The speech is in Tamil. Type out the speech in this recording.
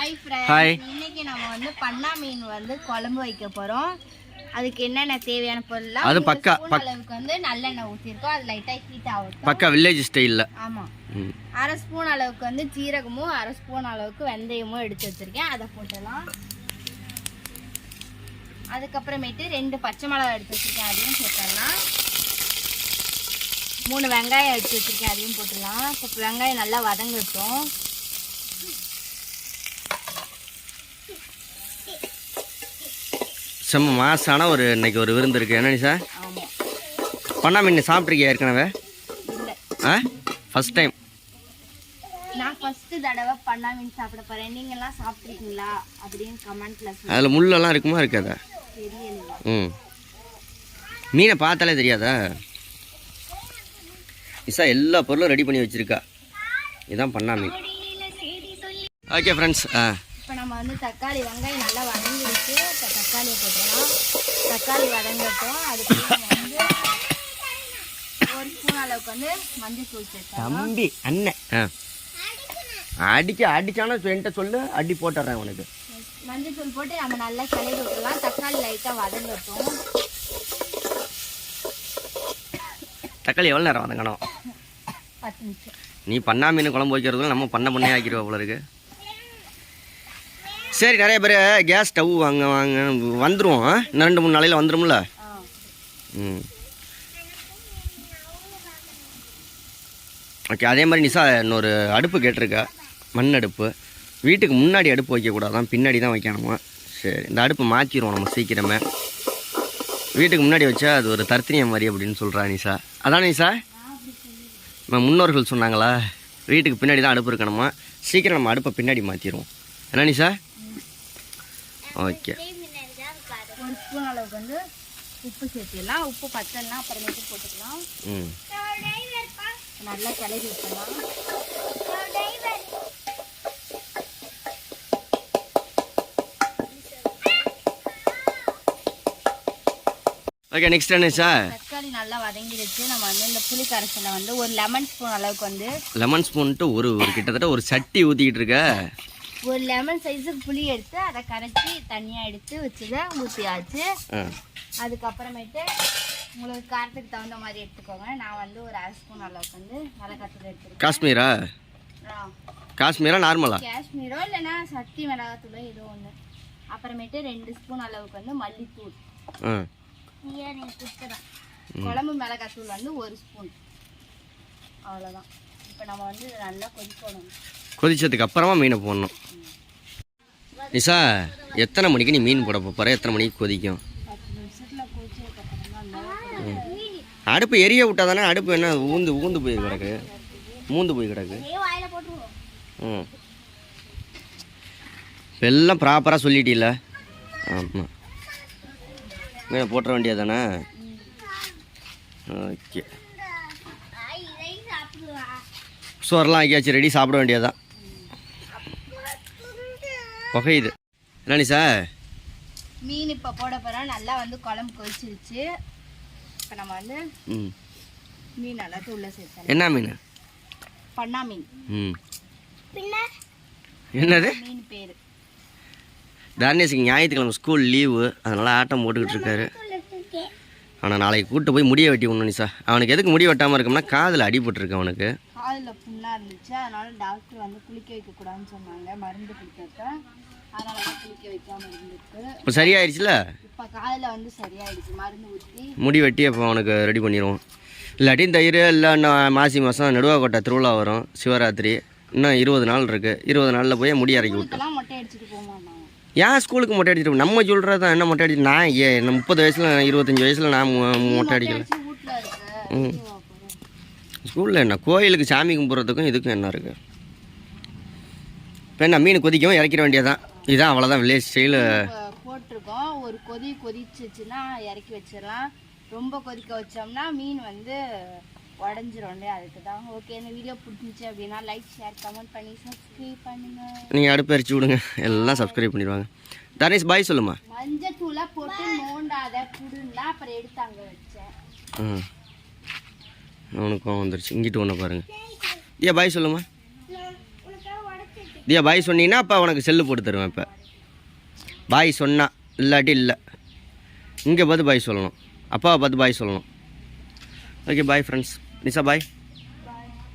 ஹாய் ஃப்ரெண்ட்ஸ், இன்னைக்கு நம்ம வந்து பண்ணா மீன் வந்து குழம்பு வைக்க போறோம். அதுக்கு என்னென்ன தேவையான பொருள்லாம் அது பக்கா அளவுக்கு வந்து நல்லெண்ணெய் ஊத்திருக்கோம். அது லைட்டா ஹீட் ஆகட்டும். பக்கா வில்லேஜ் ஸ்டைல்ல. ஆமா. 1/2 ஸ்பூன் அளவுக்கு வந்து ஜீரகமும் 1/2 ஸ்பூன் அளவுக்கு வெந்தயமும் எடுத்து வச்சிருக்கேன். அதை போட்டுடலாம். அதுக்கப்புறமேட்டு 2 பச்சை மிளகாய் எடுத்து வச்சிருக்கேன், அதையும் போட்டுடலாம். 3 வெங்காயம் எடுத்து வச்சிருக்கேன், அதையும் போட்டுடலாம். இப்போ வெங்காயம் நல்லா வதங்கட்டும். செம்ம மாசான இன்னைக்கு ஒரு விருந்து இருக்கு. என்ன சார்? பண்ணா மீன் சாப்பிட்ருக்கியா ஏற்கனவே? First time. நான் ஃபர்ஸ்ட் தடவை பண்ணா மீன் சாப்பிட போறேன். நீங்க எல்லாம் சாப்பிட்ருக்கீங்களா அப்படின்னு கமெண்ட்ல சொல்லுங்க. அதுல முள்ளெல்லாம் இருக்குமா இருக்காதா? தெரியல. மீனை பார்த்தாலே தெரியாதா? இசா எல்லா பொருளும் ரெடி பண்ணி வச்சிருக்கா. இதுதான் பண்ணா மீன். ஓகே ஃப்ரெண்ட்ஸ், இப்போ நம்ம வந்து தக்காளி வெங்காயம் நல்லா வதங்கிடுச்சு. இப்போ தக்காளியை போட்டுக்கலாம். தக்காளி வதங்கட்டும். அதுக்கு நம்ம வந்து 1 ஸ்பூன் அளவுக்கு வந்து மஞ்சள் தூள் சேர்த்தோம். தம்பி அண்ணன் அடிச்சானா என்கிட்ட சொல்லு, அடி போட்டுறேன் உனக்கு. மஞ்சள் தூள் போட்டு நம்ம நல்லா கிளறி விட்டுலாம். தக்காளி லைட்டாக வதங்கட்டும். தக்காளி எவ்வளோ நேரம் வதங்கணும்? 10 நிமிஷம். நீ பண்ணா மீன் குழம்பு வைக்கிறதுல நம்ம பண்ணே ஆக்கிடுவோம் போல இருக்கு. சரி, நிறைய பேர் கேஸ் ஸ்டவ் வாங்க வந்துடும். இன்னும் 2-3 நாளையில் வந்துடும்ல. ஓகே. அதே மாதிரி நிசா இன்னொரு அடுப்பு கேட்டிருக்கா, மண் அடுப்பு. வீட்டுக்கு முன்னாடி அடுப்பு வைக்கக்கூடாதான், பின்னாடி தான் வைக்கணுமா. சரி, இந்த அடுப்பு மாற்றிடுவோம் நம்ம சீக்கிரமே. வீட்டுக்கு முன்னாடி வச்சா அது ஒரு தர்த்தனியம் மாதிரி அப்படின்னு சொல்கிறா நிசா. அதான் நிசா நம்ம முன்னோர்கள் சொன்னாங்களா, வீட்டுக்கு பின்னாடி தான் அடுப்பு இருக்கணுமா. சீக்கிரம் நம்ம அடுப்பை பின்னாடி மாற்றிடுவோம். என்ன நிசா? ஓகே. 1 ஸ்பூன் அளவுக்கு வந்து உப்பு சேர்த்துக்கலாம். உப்பு பத்தலாம் அப்புறமேட்டு போட்டுக்கலாம். நல்லா கிளறி விட்டுலாம். ஓகே, நெக்ஸ்ட் என்ன சார்? தக்காளி நல்லா வதங்கிடுச்சு. நம்ம வந்து இந்த புளி கரைசலை வந்து ஒரு லெமன் ஸ்பூன் அளவுக்கு வந்து லெமன் ஸ்பூன்ட்டு ஒரு கிட்டத்தட்ட ஒரு சட்டி ஊற்றிக்கிட்டு இருக்க. ஒரு லெமன் சைஸுக்கு புளி எடுத்து அதை கரைச்சி தனியாக எடுத்து வச்சுத ஊற்றியாச்சு. அதுக்கப்புறமேட்டு உங்களுக்கு காரத்துக்கு தகுந்த மாதிரி எடுத்துக்கோங்க. நான் வந்து ஒரு 1/2 ஸ்பூன் அளவுக்கு வந்து மிளகாத்தூள் எடுத்துருக்கேன். காஷ்மீரா? காஷ்மீரா நார்மலா? காஷ்மீரோ இல்லைன்னா சக்தி மிளகாத்தூளோ ஏதோ ஒன்று. அப்புறமேட்டு 2 ஸ்பூன் அளவுக்கு வந்து மல்லித்தூள். குழம்பு மிளகாத்தூள் வந்து 1 ஸ்பூன். அவ்வளோதான். இப்போ நம்ம வந்து நல்லா கொதிக்கணும். கொதிச்சதுக்கு அப்புறமா மீனை போடணும். நிசா, எத்தனை மணிக்கு நீ மீன் போட போகிற? எத்தனை மணிக்கு கொதிக்கும்? 10 நிமிஷத்தில் கொதிச்சதுக்கப்புறம் தான். அடுப்பு எரிய விட்டா தானே அடுப்பு என்ன ஊந்து போய் கிடக்கு, மூந்து போய் கிடக்கு. எல்லாம் ப்ராப்பராக சொல்லிட்டீல்ல? ஆமாம், மீனை போட்டுற வேண்டியது தானே. ஓகே, சோறெல்லாம் ஆக்கியாச்சு, ரெடி, சாப்பிட வேண்டியதுதான். புகையுது. என்ன சார்? மீன் இப்போ போட போகிறோம். நல்லா வந்து குழம்பு கொதிச்சிருச்சு. இப்போ நம்ம வந்து மீன் எல்லாத்தையும் உள்ள சேர்த்தோம். என்ன மீன்? பண்ணா மீன். என்னது மீன் பேர்? தர்ணேஷுக்கு ஞாயிற்றுக்கிழமை ஸ்கூல் லீவு, அதனால் ஆட்டம் போட்டுக்கிட்டு இருக்காரு. ஆனால் நாளைக்கு கூப்பிட்டு போய் முடிய வெட்டி விடணும் நிசா. அவனுக்கு எதுக்கு முடி வெட்டாமல் இருக்கோம்னா காதில் அடிபட்டுருக்கு. அவனுக்கு காதில் புண்ணாக இருந்துச்சு. அதனால டாக்டர் வந்து குளிக்க வைக்கக்கூடாதுன்னு சொன்னாங்க, மருந்து குளிக்க. அதனால தான் குளிக்க வைக்காமல் இருந்துருக்கு. இப்போ சரியாயிடுச்சுல? இப்போ காதில் வந்து சரியாயிடுச்சு, மருந்து ஊற்றி முடி வெட்டி அப்போ அவனுக்கு ரெடி பண்ணிடுவோம். இல்லாட்டி இந்த இல்லை இன்னும் மாசி மாதம் நடுவாக்கோட்டை திருவிழா வரும், சிவராத்திரி. இன்னும் 20 நாள் இருக்குது. 20 நாளில் போய் முடி இறக்கி விட்டு மொட்டை அடிச்சுட்டு போமாட்டாங்க. ஏன் ஸ்கூலுக்கு மொட்டை அடிச்சிட்டு? நம்ம சொல்கிறது தான். என்ன மொட்டை அடிச்சு? நான் 30 வயசில் 25 வயசில் நான் மொட்டை அடிக்கல. ஸ்கூலில் என்ன, கோயிலுக்கு சாமி கும்பிட்றதுக்கும் இதுக்கும் என்ன இருக்குது? இப்போ என்ன, மீன் கொதிக்கவும் இறக்கிற வேண்டியதான். இதுதான், அவ்வளோதான் வில்லேஜ் ஸ்டைலு போட்டிருக்கோம். ஒரு கொதிச்சிச்சுன்னா இறக்கி வச்சிடலாம். ரொம்ப கொதிக்க வச்சோம்னா மீன் வந்து உடஞ்சிரும் இல்லையா, அதுக்கு தான். ஓகே, இந்த வீடியோ பிடிச்சிச்சு அப்படின்னா லைக், ஷேர், கமெண்ட் பண்ணி சப்ஸ்கிரைப் பண்ணுங்க. நீங்கள் அடுப்பு எரிச்சு விடுங்க, எல்லாம் சப்ஸ்கிரைப் பண்ணிடுவாங்க. தர்ணேஷ் பாய் சொல்லுமா. மஞ்சள் தூளை போட்டு நோண்டாத புடுன்னா அப்புறம் எடுத்து அங்கே வச்சேன். அவனுக்கும் வந்துருச்சு. இங்கிட்டு ஒன்று பாருங்கள். ஏன் பாய் சொல்லுமா. தியா பாய் சொன்னீங்கன்னா அப்போ உனக்கு செல்லு போட்டு தருவேன். இப்போ பாய் சொன்னா இல்லாட்டி இல்லை. இங்கே பார்த்து பாய் சொல்லணும், அப்பாவை பார்த்து பாய் சொல்லணும். Okay bye friends. நிஷா பாய்.